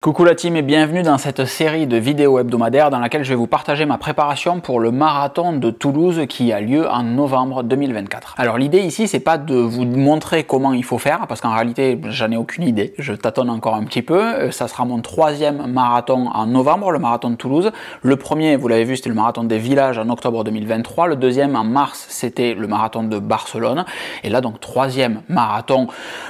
Coucou la team et bienvenue dans cette série de vidéos hebdomadaires dans laquelle je vais vous partager ma préparation pour le marathon de Toulouse qui a lieu en novembre 2024. Alors l'idée ici c'est pas de vous montrer comment il faut faire parce qu'en réalité j'en ai aucune idée, je tâtonne encore un petit peu. Ça sera mon troisième marathon en novembre, le marathon de Toulouse. Le premier, vous l'avez vu, c'était le marathon des villages en octobre 2023. Le deuxième en mars, c'était le marathon de Barcelone. Et là donc troisième marathon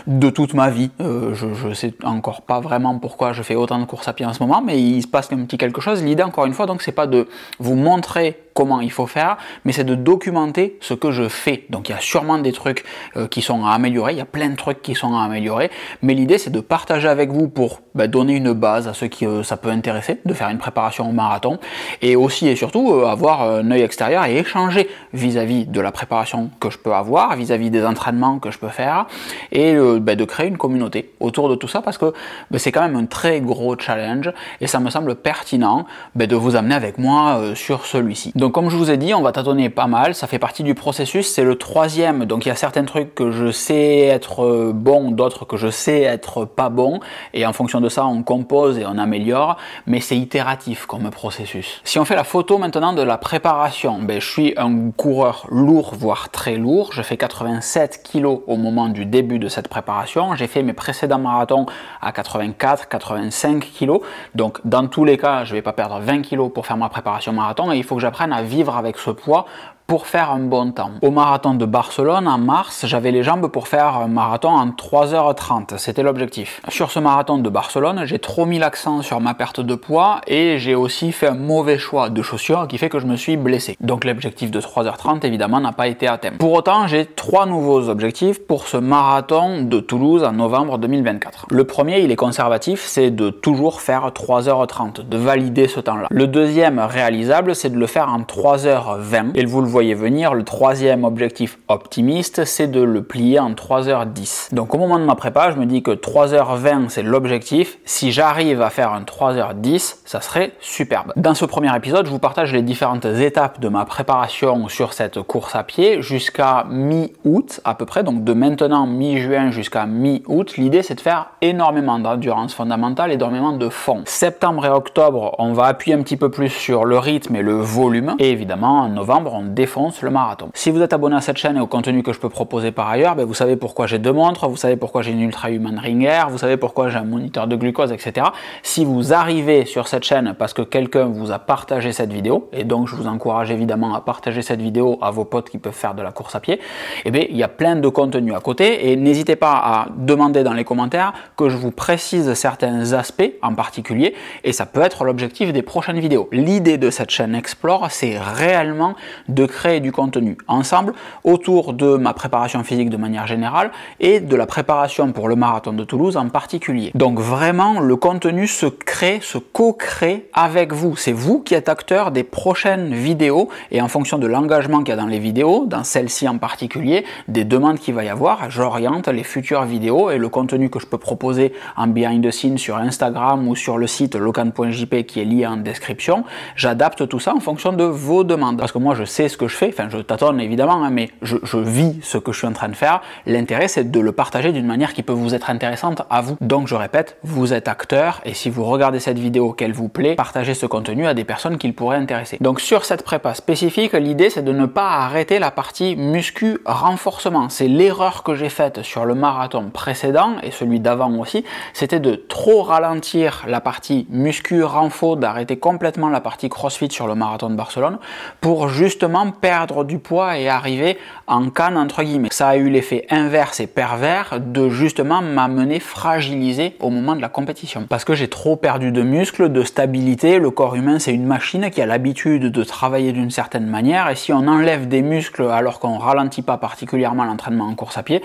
de toute ma vie. Je sais encore pas vraiment pourquoi je fais autant de courses à pied en ce moment, mais il se passe un petit quelque chose. L'idée encore une fois donc c'est pas de vous montrer comment il faut faire, mais c'est de documenter ce que je fais. Donc il y a sûrement des trucs qui sont à améliorer, il y a plein de trucs qui sont à améliorer, mais l'idée c'est de partager avec vous pour donner une base à ceux qui ça peut intéresser, de faire une préparation au marathon, et aussi et surtout avoir un œil extérieur et échanger vis-à-vis de la préparation que je peux avoir, vis-à-vis des entraînements que je peux faire, et de créer une communauté autour de tout ça, parce que c'est quand même un très gros challenge, et ça me semble pertinent de vous amener avec moi sur celui-ci. Donc comme je vous ai dit, on va tâtonner pas mal, ça fait partie du processus, c'est le troisième, donc il y a certains trucs que je sais être bon, d'autres que je sais être pas bon, et en fonction de ça on compose et on améliore, mais c'est itératif comme processus. Si on fait la photo maintenant de la préparation, je suis un coureur lourd, voire très lourd, je fais 87 kg au moment du début de cette préparation, j'ai fait mes précédents marathons à 84-85 kg, donc dans tous les cas je vais pas perdre 20 kg pour faire ma préparation marathon, et il faut que j'apprenne à vivre avec ce poids pour faire un bon temps. Au marathon de Barcelone en mars, j'avais les jambes pour faire un marathon en 3h30, c'était l'objectif. Sur ce marathon de Barcelone, j'ai trop mis l'accent sur ma perte de poids et j'ai aussi fait un mauvais choix de chaussures qui fait que je me suis blessé. Donc l'objectif de 3h30 évidemment n'a pas été atteint. Pour autant, j'ai trois nouveaux objectifs pour ce marathon de Toulouse en novembre 2024. Le premier, il est conservatif, c'est de toujours faire 3h30, de valider ce temps-là. Le deuxième réalisable, c'est de le faire en 3h20 et vous le voyez venir, le troisième objectif optimiste, c'est de le plier en 3h10. Donc au moment de ma prépa, je me dis que 3h20 c'est l'objectif. Si j'arrive à faire un 3h10, ça serait superbe. Dans ce premier épisode, je vous partage les différentes étapes de ma préparation sur cette course à pied jusqu'à mi-août à peu près. Donc de maintenant mi-juin jusqu'à mi-août, l'idée c'est de faire énormément d'endurance fondamentale, énormément de fond. Septembre et octobre, on va appuyer un petit peu plus sur le rythme et le volume. Et évidemment, en novembre, on défonce le marathon. Si vous êtes abonné à cette chaîne et au contenu que je peux proposer par ailleurs, vous savez pourquoi j'ai deux montres, vous savez pourquoi j'ai une Ultra Human Ring Air, vous savez pourquoi j'ai un moniteur de glucose, etc. Si vous arrivez sur cette chaîne parce que quelqu'un vous a partagé cette vidéo, et donc je vous encourage évidemment à partager cette vidéo à vos potes qui peuvent faire de la course à pied, il y a plein de contenu à côté, et n'hésitez pas à demander dans les commentaires que je vous précise certains aspects en particulier, et ça peut être l'objectif des prochaines vidéos. L'idée de cette chaîne Explore, c'est réellement de créer du contenu ensemble autour de ma préparation physique de manière générale et de la préparation pour le marathon de Toulouse en particulier. Donc vraiment, le contenu se crée, se co-crée avec vous. C'est vous qui êtes acteur des prochaines vidéos, et en fonction de l'engagement qu'il y a dans les vidéos, dans celle-ci en particulier, des demandes qu'il va y avoir, j'oriente les futures vidéos et le contenu que je peux proposer en behind the scenes sur Instagram ou sur le site locan.jp qui est lié en description. J'adapte tout ça en fonction de vos demandes. Parce que moi, je sais ce que je fais, enfin je tâtonne évidemment, mais je vis ce que je suis en train de faire. L'intérêt c'est de le partager d'une manière qui peut vous être intéressante à vous. Donc je répète, vous êtes acteur, et si vous regardez cette vidéo qu'elle vous plaît, partagez ce contenu à des personnes qui le pourraient intéresser. Donc sur cette prépa spécifique, l'idée c'est de ne pas arrêter la partie muscu renforcement. C'est l'erreur que j'ai faite sur le marathon précédent et celui d'avant aussi, c'était de trop ralentir la partie muscu renfo, d'arrêter complètement la partie crossfit sur le marathon de Barcelone pour justement perdre du poids et arriver en canne entre guillemets. Ça a eu l'effet inverse et pervers de justement m'amener fragilisé au moment de la compétition. Parce que j'ai trop perdu de muscles, de stabilité. Le corps humain c'est une machine qui a l'habitude de travailler d'une certaine manière, et si on enlève des muscles alors qu'on ralentit pas particulièrement l'entraînement en course à pied,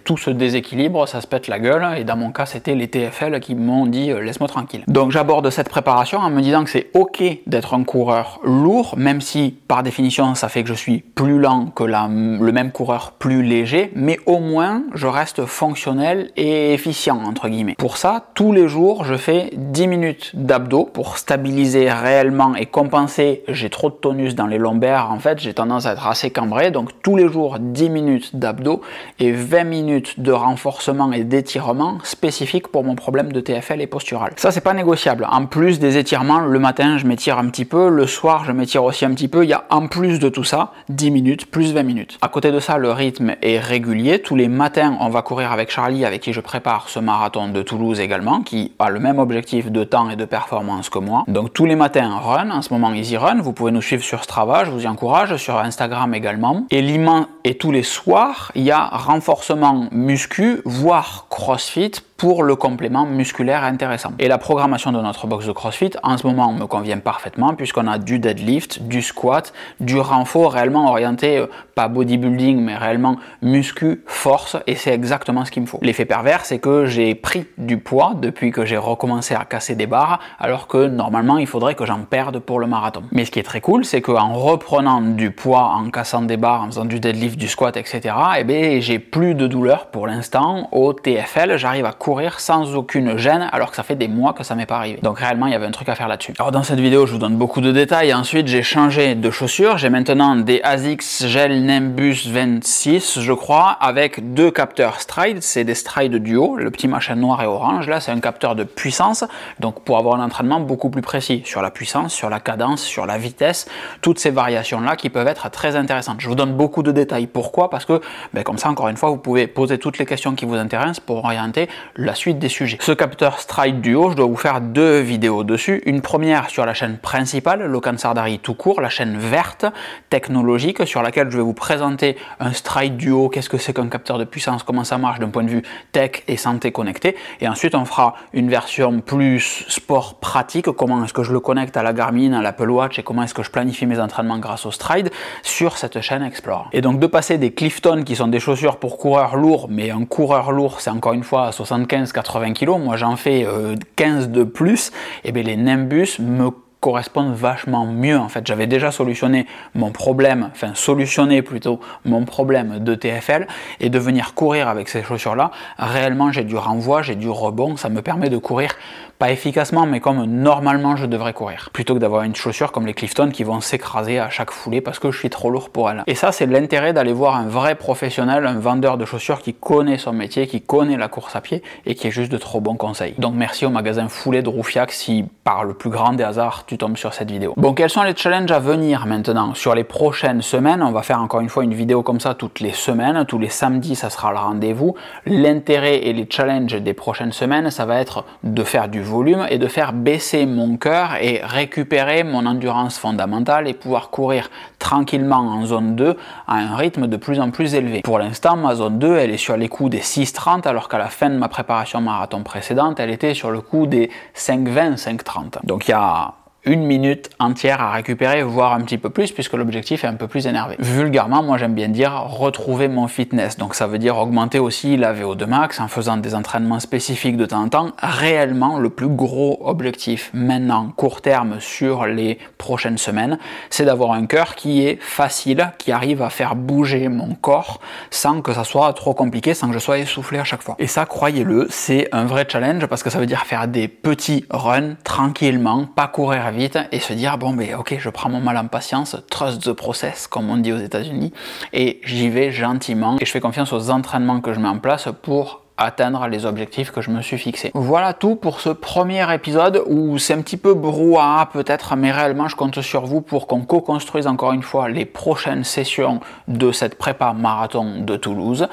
tout se déséquilibre, ça se pète la gueule, et dans mon cas c'était les TFL qui m'ont dit laisse-moi tranquille. Donc j'aborde cette préparation en me disant que c'est ok d'être un coureur lourd, même si par définition ça ça fait que je suis plus lent que le même coureur plus léger, mais au moins je reste fonctionnel et efficient entre guillemets. Pour ça, tous les jours, je fais 10 minutes d'abdos pour stabiliser réellement et compenser. J'ai trop de tonus dans les lombaires, en fait, j'ai tendance à être assez cambré, donc tous les jours 10 minutes d'abdos et 20 minutes de renforcement et d'étirement spécifiques pour mon problème de TFL et postural. Ça, c'est pas négociable. En plus des étirements, le matin, je m'étire un petit peu, le soir, je m'étire aussi un petit peu. Il y a en plus de tout ça, 10 minutes plus 20 minutes. À côté de ça, le rythme est régulier. Tous les matins, on va courir avec Charlie, avec qui je prépare ce marathon de Toulouse également, qui a le même objectif de temps et de performance que moi. Donc tous les matins, run, en ce moment Easy Run. Vous pouvez nous suivre sur Strava, je vous y encourage, sur Instagram également. Et tous les soirs, il y a renforcement muscu, voire CrossFit, pour le complément musculaire intéressant. Et la programmation de notre box de CrossFit, en ce moment, me convient parfaitement puisqu'on a du deadlift, du squat, du renfort réellement orienté, pas bodybuilding, mais réellement muscu, force, et c'est exactement ce qu'il me faut. L'effet pervers, c'est que j'ai pris du poids depuis que j'ai recommencé à casser des barres, alors que normalement, il faudrait que j'en perde pour le marathon. Mais ce qui est très cool, c'est qu'en reprenant du poids, en cassant des barres, en faisant du deadlift, du squat, etc., eh bien, j'ai plus de douleur pour l'instant au TFL, j'arrive à courir sans aucune gêne alors que ça fait des mois que ça m'est pas arrivé. Donc réellement il y avait un truc à faire là-dessus. Alors dans cette vidéo je vous donne beaucoup de détails. Ensuite j'ai changé de chaussures. J'ai maintenant des ASICS Gel Nimbus 26 je crois avec deux capteurs Stride. C'est des Stride duo. Le petit machin noir et orange là c'est un capteur de puissance. Donc pour avoir un entraînement beaucoup plus précis sur la puissance, sur la cadence, sur la vitesse. Toutes ces variations là qui peuvent être très intéressantes. Je vous donne beaucoup de détails. Pourquoi? Parce que comme ça encore une fois vous pouvez poser toutes les questions qui vous intéressent pour orienter la suite des sujets. Ce capteur Stride Duo, je dois vous faire deux vidéos dessus. Une première sur la chaîne principale, Lokan Sardari tout court, la chaîne verte, technologique, sur laquelle je vais vous présenter un Stride Duo, qu'est-ce que c'est qu'un capteur de puissance, comment ça marche d'un point de vue tech et santé connectée. Et ensuite, on fera une version plus sport pratique, comment est-ce que je le connecte à la Garmin, à l'Apple Watch et comment est-ce que je planifie mes entraînements grâce au Stride sur cette chaîne Explore. Et donc de passer des Clifton qui sont des chaussures pour coureurs lourds, mais un coureur lourd c'est encore une fois à 75-80 kg, moi j'en fais 15 de plus, et bien les Nimbus me correspondent vachement mieux en fait. J'avais déjà solutionné mon problème, enfin solutionné plutôt mon problème de TFL, et de venir courir avec ces chaussures là, réellement j'ai du renvoi, j'ai du rebond, ça me permet de courir pas efficacement mais comme normalement je devrais courir, plutôt que d'avoir une chaussure comme les Clifton qui vont s'écraser à chaque foulée parce que je suis trop lourd pour elles. Et ça c'est l'intérêt d'aller voir un vrai professionnel, un vendeur de chaussures qui connaît son métier, qui connaît la course à pied et qui est juste de trop bons conseils. Donc merci au magasin Foulée de Roufiac si par le plus grand des hasards tu tombes sur cette vidéo. Bon, quels sont les challenges à venir maintenant? Sur les prochaines semaines, on va faire encore une fois une vidéo comme ça toutes les semaines, tous les samedis ça sera le rendez-vous. L'intérêt et les challenges des prochaines semaines, ça va être de faire du volume et de faire baisser mon cœur et récupérer mon endurance fondamentale et pouvoir courir tranquillement en zone 2 à un rythme de plus en plus élevé. Pour l'instant, ma zone 2, elle est sur les coups des 6,30 alors qu'à la fin de ma préparation marathon précédente, elle était sur le coup des 5,20, 5,30. Donc il y a une minute entière à récupérer, voire un petit peu plus, puisque l'objectif est un peu plus énervé. Vulgairement, moi j'aime bien dire retrouver mon fitness, donc ça veut dire augmenter aussi la VO2 max en faisant des entraînements spécifiques de temps en temps. Réellement, le plus gros objectif maintenant, court terme sur les prochaines semaines, c'est d'avoir un cœur qui est facile, qui arrive à faire bouger mon corps sans que ça soit trop compliqué, sans que je sois essoufflé à chaque fois. Et ça, croyez-le, c'est un vrai challenge parce que ça veut dire faire des petits runs tranquillement, pas courir vite et se dire bon ben ok, je prends mon mal en patience, trust the process comme on dit aux États-Unis, et j'y vais gentiment et je fais confiance aux entraînements que je mets en place pour atteindre les objectifs que je me suis fixés. Voilà tout pour ce premier épisode où c'est un petit peu brouhaha peut-être, mais réellement je compte sur vous pour qu'on co-construise encore une fois les prochaines sessions de cette prépa marathon de Toulouse.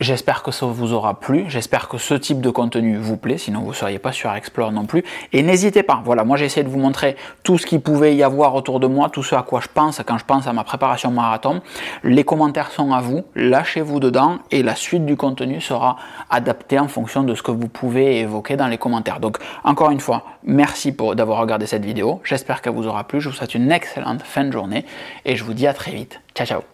J'espère que ça vous aura plu, j'espère que ce type de contenu vous plaît, sinon vous ne seriez pas sur Explore non plus. Et n'hésitez pas, voilà, moi j'ai essayé de vous montrer tout ce qu'il pouvait y avoir autour de moi, tout ce à quoi je pense quand je pense à ma préparation marathon. Les commentaires sont à vous, lâchez-vous dedans et la suite du contenu sera adaptée en fonction de ce que vous pouvez évoquer dans les commentaires. Donc encore une fois, merci d'avoir regardé cette vidéo, j'espère qu'elle vous aura plu, je vous souhaite une excellente fin de journée et je vous dis à très vite. Ciao ciao.